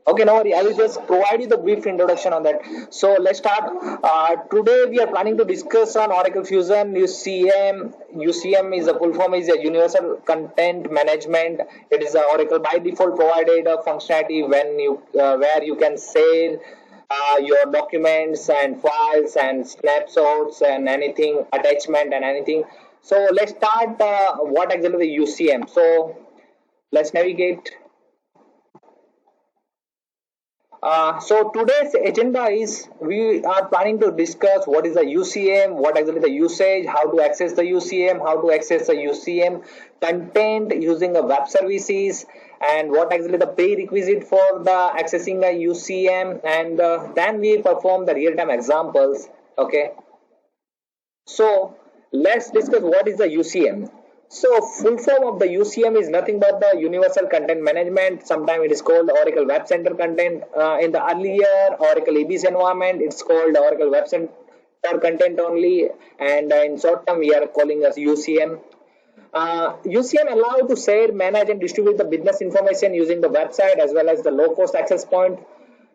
Okay, no worry. I will just provide you the brief introduction on that. So let's start. Today we are planning to discuss on Oracle Fusion UCM. UCM is a full form is a Universal Content Management. It is a Oracle by default provided functionality when you where you can save your documents and files and snapshots and anything attachment and anything. So let's start. What exactly the UCM? So let's navigate. So today's agenda is we are planning to discuss what is the UCM, what exactly the usage, how to access the UCM, how to access the UCM content using a web services, and what exactly the prerequisite for the accessing a UCM, and then we perform the real-time examples. Okay, so let's discuss what is the UCM. So full form of the UCM is nothing but the Universal Content Management. Sometimes it is called Oracle Web Center Content. In the earlier Oracle EBS environment, it's called Oracle Web Center Content only. And in short term, we are calling as UCM. UCM allow to share, manage, and distribute the business information using the website as well as the low-cost access point.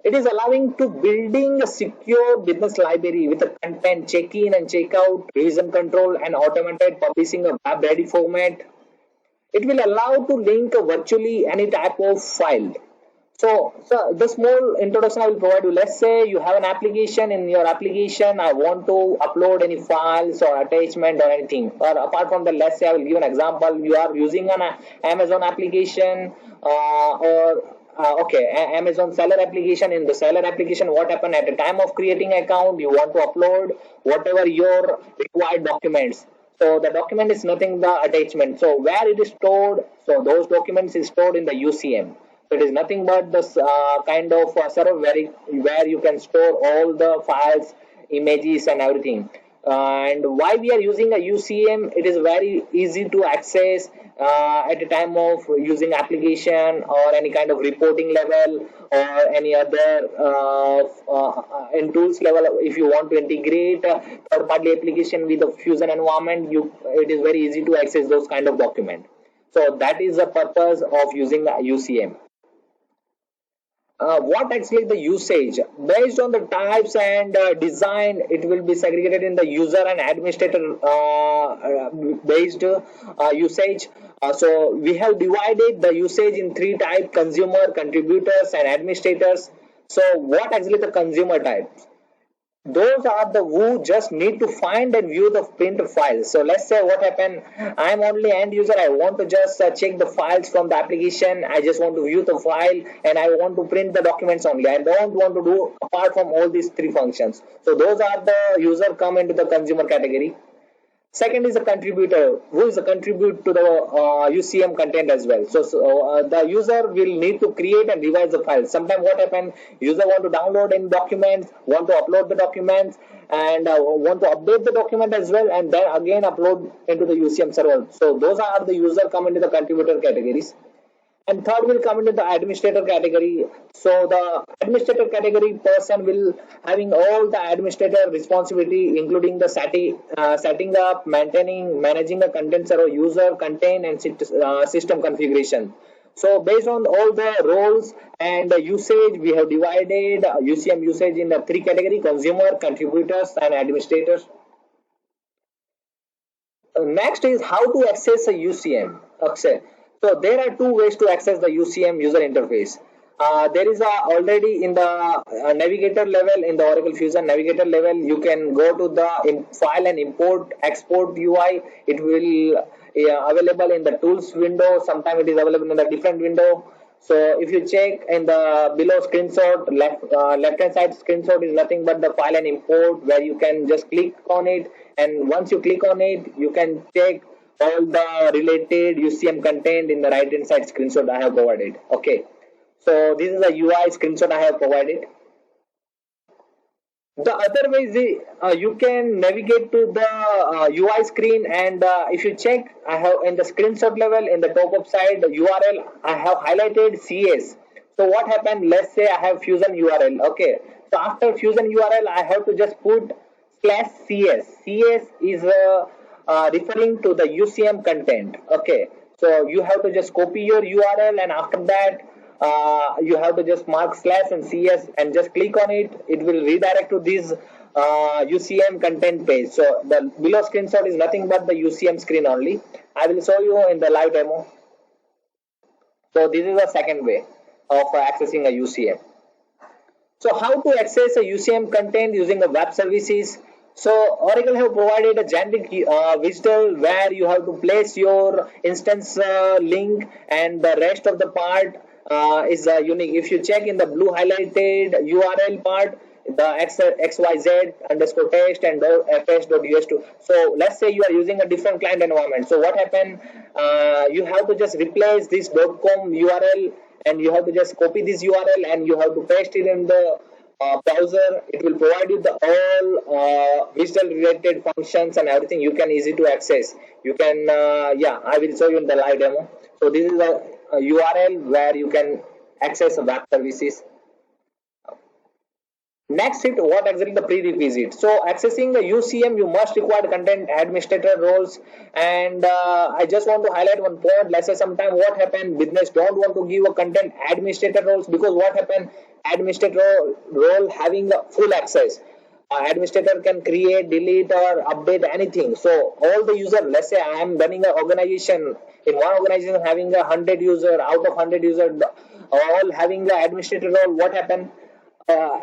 It is allowing to building a secure business library with a content check-in and check-out, revision control, and automated publishing a web-ready format. It will allow to link virtually any type of file. So the small introduction I will provide you. Let's say you have an application. In your application, I want to upload any files or attachment or anything. Or apart from that, let's say I will give an example. You are using an Amazon application okay, Amazon seller application. In the seller application, what happened at the time of creating account, you want to upload whatever your required documents. So the document is nothing the attachment. So where it is stored, so those documents is stored in the UCM. So it is nothing but the kind of server where you can store all the files, images, and everything. And why we are using a UCM? It is very easy to access at the time of using application or any kind of reporting level or any other in tools level. If you want to integrate third party application with the Fusion environment, it is very easy to access those kind of document. So that is the purpose of using UCM. What actually the usage based on the types and design, it will be segregated in the user and administrator based usage. So we have divided the usage in three types: consumer, contributors, and administrators. So what actually the consumer types? Those are the who just need to find and view the print files. So let's say what happened, I'm only end user, I want to just check the files from the application, I just want to view the file and I want to print the documents only, I don't want to do apart from all these three functions. So those are the user come into the consumer category. Second is a contributor who is a contribute to the UCM content as well. So the user will need to create and revise the file. Sometimes what happen, user want to download any documents, want to upload the documents, and want to update the document as well, and then again upload into the UCM server. So those are the user come into the contributor categories. And third will come into the administrator category. So the administrator category person will having all the administrator responsibility, including the setting up, maintaining, managing the content server, user content, and system configuration. So based on all the roles and the usage, we have divided UCM usage in the three category: consumer, contributors, and administrators. Next is how to access a UCM. Okay. So there are two ways to access the UCM user interface. There is already in the navigator level, in the Oracle Fusion navigator level, you can go to the file and import export UI. It will available in the tools window. Sometimes it is available in the different window. So if you check in the below screenshot, left hand side screenshot is nothing but the file and import, where you can just click on it, and once you click on it, you can check all the related UCM content in the right hand side screenshot I have provided. Okay, so this is the UI screenshot I have provided. The other way is you can navigate to the UI screen, and if you check, I have in the screenshot level in the top of side URL, I have highlighted CS. So what happened? Let's say I have Fusion URL. Okay, so after Fusion URL, I have to just put /CS. CS is referring to the UCM content. Okay, so you have to just copy your URL, and after that you have to just mark slash and cs and just click on it. It will redirect to this UCM content page. So the below screenshot is nothing but the UCM screen only. I will show you in the live demo. So this is the second way of accessing a UCM. So how to access a UCM content using the web services? So Oracle have provided a generic WSDL where you have to place your instance link, and the rest of the part is unique. If you check in the blue highlighted URL part, the xyz underscore text and fs.us2. So let's say you are using a different client environment. So what happened? You have to just replace this .com URL, and you have to just copy this URL and you have to paste it in the browser. It will provide you the all visual related functions and everything. You can easy to access. You can yeah, I will show you in the live demo. So this is a URL where you can access web services. Next hit, what exactly the prerequisite? So accessing the UCM, you must require content administrator roles. And I just want to highlight one point. Let's say sometime what happened, business don't want to give a content administrator roles, because what happened, administrator role having a full access. Administrator can create, delete or update anything. So all the user, let's say I am running an organization, in one organization having 100 user, out of 100 user all having the administrator role, what happened?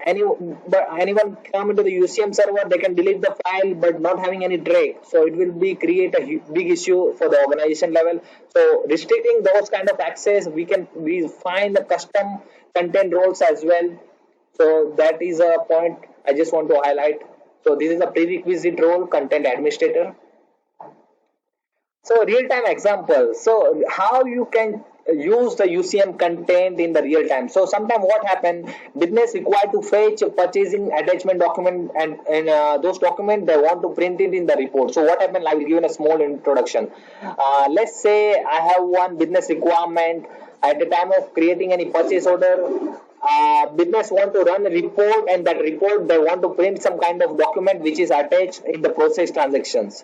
Anyone come into the UCM server, they can delete the file but not having any track. So it will be create a big issue for the organization level. So restricting those kind of access, we find the custom content roles as well. So that is a point I just want to highlight. So this is a prerequisite role, content administrator. So real-time example. So how you can use the UCM content in the real time. So sometimes what happen, business required to fetch purchasing attachment document, and those documents they want to print it in the report. So what happened, I will give a small introduction. Let's say I have one business requirement at the time of creating any purchase order. Business want to run a report, and that report they want to print some kind of document which is attached in the process transactions.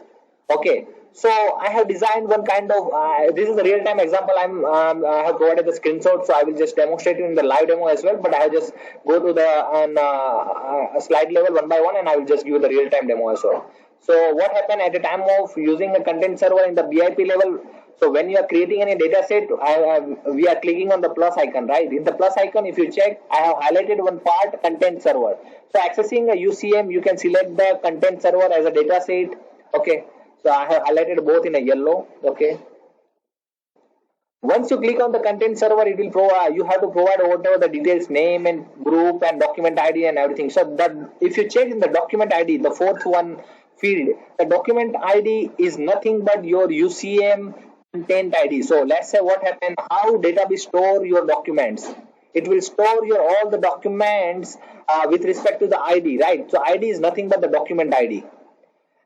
Okay, so I have designed one kind of this is a real-time example. I have provided the screenshot, so I will just demonstrate it in the live demo as well, but I have just go to the slide level one by one, and I will just give you the real-time demo as well. So what happened at the time of using a content server in the BIP level? So when you are creating any data set, we are clicking on the plus icon, right? In the plus icon, if you check, I have highlighted one part, content server. So accessing a UCM, you can select the content server as a data set. Okay, so I have highlighted both in a yellow. Okay. Once you click on the content server, it will provide, you have to provide whatever the details, name and group and document ID and everything. So that if you check in the document ID, the fourth one field, the document ID is nothing but your UCM content ID. So let's say what happened, how database store your documents. It will store your all the documents with respect to the ID, right? So ID is nothing but the document ID.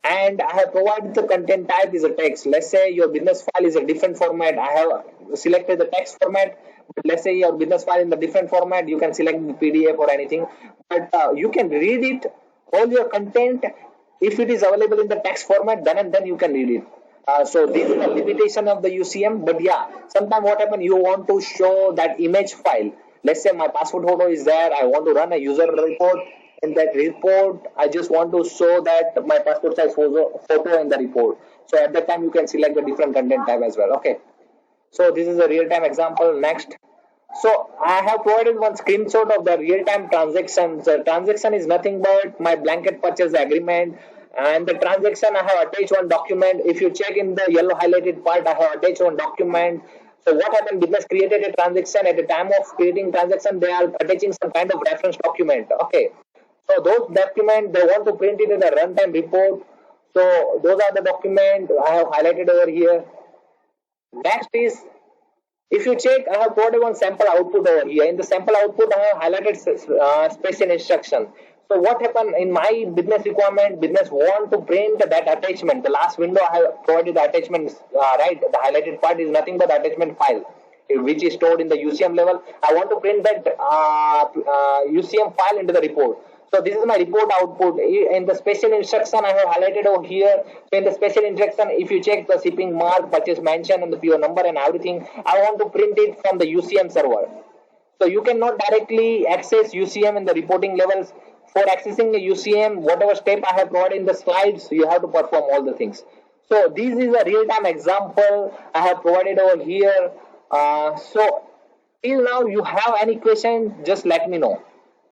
And I have provided the content type is a text. Let's say your business file is a different format. I have selected the text format. But let's say your business file in the different format, you can select the PDF or anything. But you can read it, all your content. If it is available in the text format, then and then you can read it. So this is the limitation of the UCM. But yeah, sometimes what happens, you want to show that image file. Let's say my passport photo is there. I want to run a user report. In that report, I just want to show that my passport size photo in the report. So at that time, you can select the different content type as well. Okay. So this is a real-time example. Next. So I have provided one screenshot of the real-time transactions. The transaction is nothing but my blanket purchase agreement. And the transaction, I have attached one document. If you check in the yellow highlighted part, I have attached one document. So what happened, business created a transaction. At the time of creating transaction, they are attaching some kind of reference document. Okay. So those documents, they want to print it in the runtime report. So those are the documents I have highlighted over here. Next is, if you check, I have provided one sample output over here. In the sample output, I have highlighted special instruction. So what happened in my business requirement, business want to print that attachment. The last window I have provided the attachment, right? The highlighted part is nothing but the attachment file, which is stored in the UCM level. I want to print that UCM file into the report. So this is my report output. In the special instruction, I have highlighted over here. So in the special instruction, if you check the shipping mark, purchase mention, and the PO number and everything, I want to print it from the UCM server. So you cannot directly access UCM in the reporting levels. For accessing the UCM, whatever step I have provided in the slides, you have to perform all the things. So this is a real-time example I have provided over here. So till now, you have any question, just let me know.